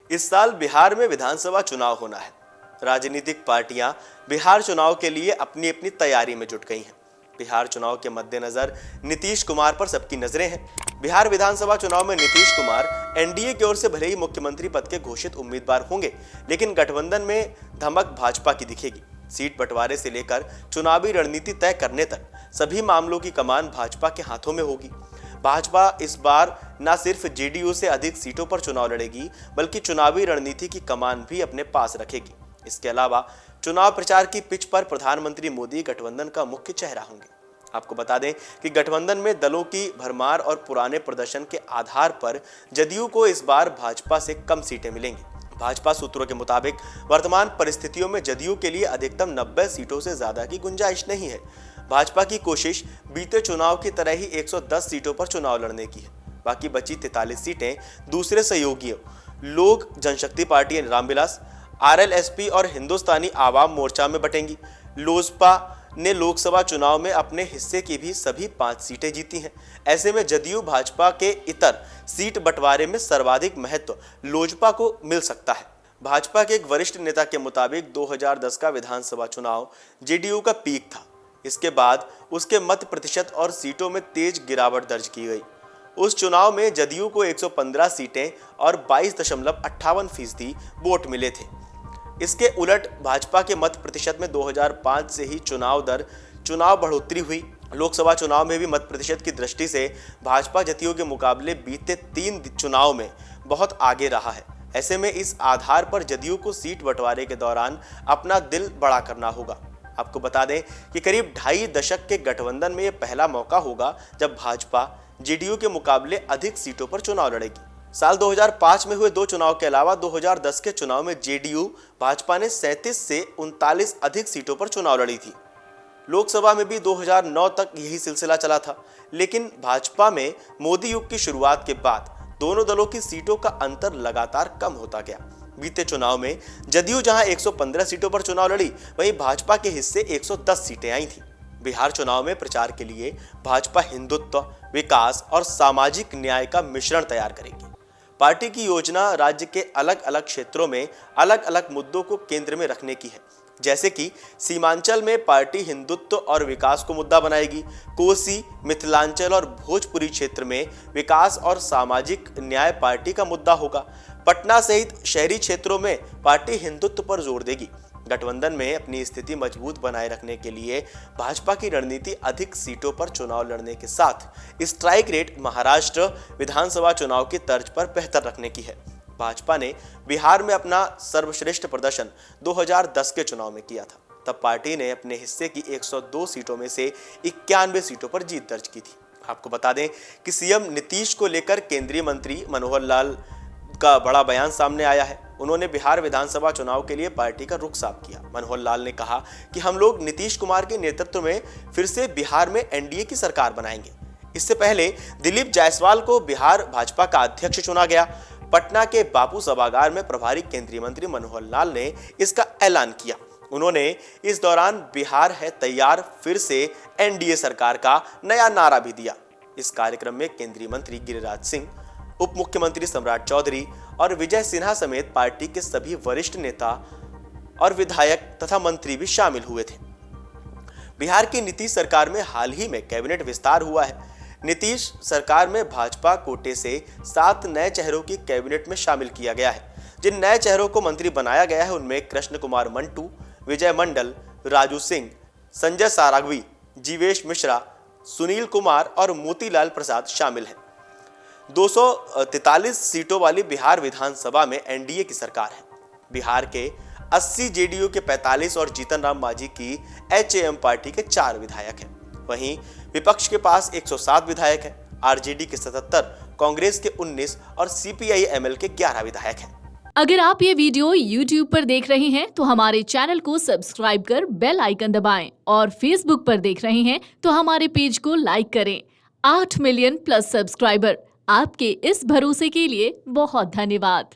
इस साल बिहार में विधानसभा चुनाव होना है। राजनीतिक पार्टियां बिहार चुनाव के लिए अपनी अपनी तैयारी में जुट गई हैं। बिहार चुनाव के मद्देनजर नीतीश कुमार पर सबकी नजरें हैं। बिहार विधानसभा चुनाव में नीतीश कुमार एनडीए की ओर से भले ही मुख्यमंत्री पद के घोषित उम्मीदवार होंगे, लेकिन गठबंधन में धमक भाजपा की दिखेगी। सीट बंटवारे से लेकर चुनावी रणनीति तय करने तक सभी मामलों की कमान भाजपा के हाथों में होगी। भाजपा इस बार न सिर्फ जेडीयू से अधिक सीटों पर चुनाव लड़ेगी, बल्कि चुनावी रणनीति की कमान भी अपने पास रखेगी। इसके अलावा चुनाव प्रचार की पिच पर प्रधानमंत्री मोदी गठबंधन का मुख्य चेहरा होंगे। आपको बता दें कि गठबंधन में दलों की भरमार और पुराने प्रदर्शन के आधार पर जदयू को इस बार भाजपा से कम सीटें मिलेंगी। भाजपा सूत्रों के मुताबिक वर्तमान परिस्थितियों में जदयू के लिए अधिकतम 90 सीटों से ज्यादा की गुंजाइश नहीं है। भाजपा की कोशिश बीते चुनाव की तरह ही 110 सीटों पर चुनाव लड़ने की है। बाकी बची 43 सीटें दूसरे सहयोगियों लोक जनशक्ति पार्टी रामविलास, आरएलएसपी और हिंदुस्तानी आवाम मोर्चा में बटेंगी। लोजपा ने लोकसभा चुनाव में अपने हिस्से की भी सभी 5 सीटें जीती हैं। ऐसे में जदयू भाजपा के इतर सीट बंटवारे में सर्वाधिक महत्व लोजपा को मिल सकता है। भाजपा के एक वरिष्ठ नेता के मुताबिक 2010 का विधानसभा चुनाव जेडीयू का पीक था। इसके बाद उसके मत प्रतिशत और सीटों में तेज गिरावट दर्ज की गई। उस चुनाव में जदयू को 115 सीटें और 22.58% वोट मिले थे। इसके उलट भाजपा के मत प्रतिशत में 2005 से ही चुनाव बढ़ोतरी हुई। लोकसभा चुनाव में भी मत प्रतिशत की दृष्टि से भाजपा जदयू के मुकाबले बीते 3 चुनाव में बहुत आगे रहा है। ऐसे में इस आधार पर जदयू को सीट बंटवारे के दौरान अपना दिल बड़ा करना होगा। आपको बता दें कि करीब 2.5 दशक के गठबंधन में यह पहला मौका होगा जब भाजपा जेडीयू के मुकाबले अधिक सीटों पर चुनाव लड़ेगी। साल 2005 में हुए 2 चुनाव के अलावा 2010 के चुनाव में जेडीयू भाजपा ने 37 से 39 अधिक सीटों पर चुनाव लड़ी थी। लोकसभा में भी 2009 तक यही सिलसिला चला था, लेकिन भाजपा में मोदी युग की शुरुआत के बाद दोनों दलों की सीटों का अंतर लगातार कम होता गया। बीते चुनाव में जदयू जहां 115 सीटों पर चुनाव लड़ी, वहीं भाजपा के हिस्से 110 सीटें आई थीं। बिहार चुनाव में प्रचार के लिए भाजपा हिंदुत्व, विकास और सामाजिक न्याय का मिश्रण तैयार करेगी। पार्टी की योजना राज्य के अलग अलग क्षेत्रों में अलग अलग मुद्दों को केंद्र में रखने की है। जैसे कि सीमांचल में पार्टी हिंदुत्व और विकास को मुद्दा बनाएगी। कोसी, मिथिलांचल और भोजपुरी क्षेत्र में विकास और सामाजिक न्याय पार्टी का मुद्दा होगा। पटना सहित शहरी क्षेत्रों में पार्टी हिंदुत्व पर जोर देगी। गठबंधन में अपनी स्थिति मजबूत बनाए रखने के लिए भाजपा की रणनीति अधिक सीटों पर चुनाव लड़ने के साथ स्ट्राइक रेट महाराष्ट्र विधानसभा चुनाव की तर्ज पर बेहतर रखने की है। भाजपा ने बिहार में अपना सर्वश्रेष्ठ प्रदर्शन 2010 के चुनाव में किया था। तब पार्टी ने अपने हिस्से की 102 सीटों में से 91 सीटों पर जीत दर्ज की थी। आपको बता दें कि सीएम नीतीश को लेकर केंद्रीय मंत्री मनोहर लाल का बड़ा बयान सामने आया है। उन्होंने बिहार विधानसभा चुनाव के लिए पार्टी का रुख साफ किया। मनोहर लाल ने कहा कि हम लोग नीतीश कुमार के नेतृत्व में फिर से बिहार में एनडीए की सरकार बनाएंगे। इससे पहले दिलीप जायसवाल को बिहार भाजपा का अध्यक्ष चुना गया। पटना के बापू सभागार में प्रभारी केंद्रीय मंत्री मनोहर लाल ने इसका ऐलान किया। उन्होंने इस दौरान बिहार है तैयार फिर से एनडीए सरकार का नया नारा भी दिया। इस कार्यक्रम में केंद्रीय मंत्री गिरिराज सिंह, उप मुख्यमंत्री सम्राट चौधरी और विजय सिन्हा समेत पार्टी के सभी वरिष्ठ नेता और विधायक तथा मंत्री भी शामिल हुए थे। बिहार की नीतीश सरकार में हाल ही में कैबिनेट विस्तार हुआ है। नीतीश सरकार में भाजपा कोटे से 7 नए चेहरों की कैबिनेट में शामिल किया गया है। जिन नए चेहरों को मंत्री बनाया गया है उनमें कृष्ण कुमार मंटू, विजय मंडल, राजू सिंह, संजय सारागवी, जीवेश मिश्रा, सुनील कुमार और मोतीलाल प्रसाद शामिल हैं। 243 सीटों वाली बिहार विधानसभा में एनडीए की सरकार है। बिहार के 80 जेडीयू के 45 और जीतन राम मांझी की एचएएम पार्टी के 4 विधायक हैं। वहीं विपक्ष के पास 107 विधायक हैं। आरजेडी के 77, कांग्रेस के 19 और सीपीआई-एमएल के 11 विधायक हैं। अगर आप ये वीडियो YouTube पर देख रहे हैं तो हमारे चैनल को सब्सक्राइब कर बेल आइकन दबाएं और Facebook पर देख रहे हैं तो हमारे पेज को लाइक करें। 8 मिलियन प्लस सब्सक्राइबर, आपके इस भरोसे के लिए बहुत धन्यवाद।